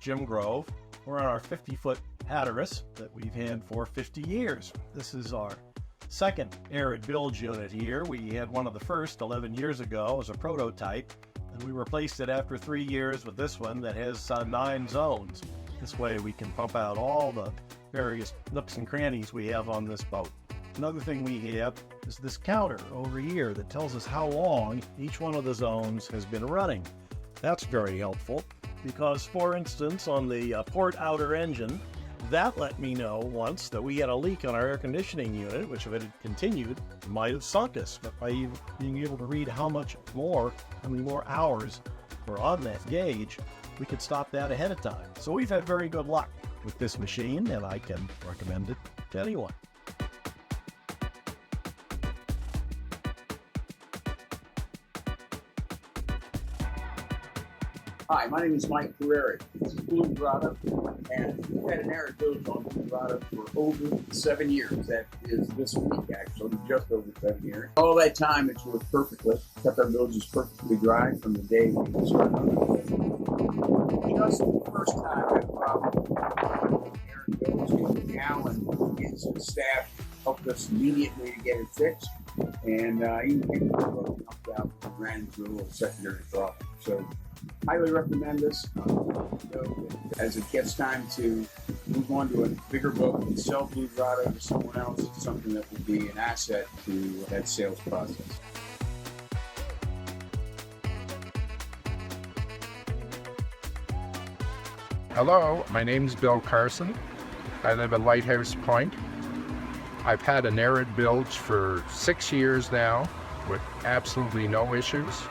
Jim Grove. We're on our 50-foot Hatteras that we've had for 50 years. This is our second Arid Bilge unit here. We had one of the first 11 years ago as a prototype, and we replaced it after 3 years with this one that has 9 zones. This way we can pump out all the various nooks and crannies we have on this boat. Another thing we have is this counter over here that tells us how long each one of the zones has been running. That's very helpful because, for instance, on the port outer engine, that let me know once that we had a leak on our air conditioning unit, which if it had continued, might have sunk us. But by being able to read how many more hours were on that gauge, we could stop that ahead of time. So we've had very good luck with this machine, and I can recommend it to anyone. Hi, my name is Mike Carreri. This is Blue Grotto, and we've had an Arid Bilge on Blue Grotto for over 7 years. That is this week, actually, just over 7 years. All that time, it's worked perfectly. Kept our bilges perfectly dry from the day we started on the bilge. Just the first time I had a problem with Arid Bilge, Alan and some staff helped us immediately to get it fixed, and even people who helped out and ran into a little secondary problem. So, highly recommend this. As it gets time to move on to a bigger boat and sell Blue Grotto to someone else, it's something that will be an asset to that sales process. Hello, my name's Bill Carson. I live at Lighthouse Point. I've had an Arid Bilge for 6 years now with absolutely no issues.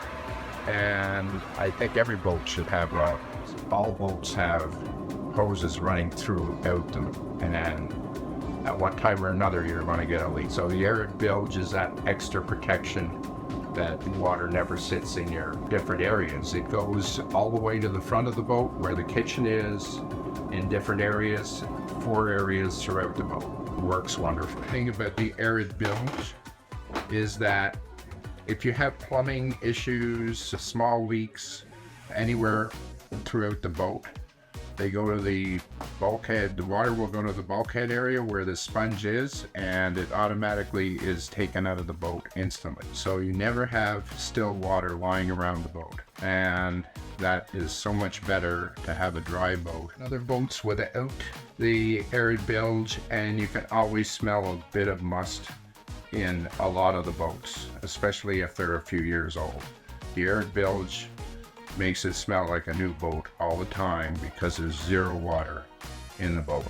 And I think every boat should have one. All boats have hoses running throughout them, and at one time or another you're going to get a leak. So the Arid Bilge is that extra protection that water never sits in your different areas. It goes all the way to the front of the boat where the kitchen is, in different areas, 4 areas throughout the boat. It works wonderful. The thing about the Arid Bilge is that if you have plumbing issues, small leaks anywhere throughout the boat, they go to the bulkhead. The water will go to the bulkhead area where the sponge is, and it automatically is taken out of the boat instantly. So you never have still water lying around the boat, and that is so much better to have a dry boat. Other boats without the Arid Bilge, and you can always smell a bit of must in a lot of the boats, especially if they're a few years old. The Arid Bilge makes it smell like a new boat all the time because there's 0 water in the boat.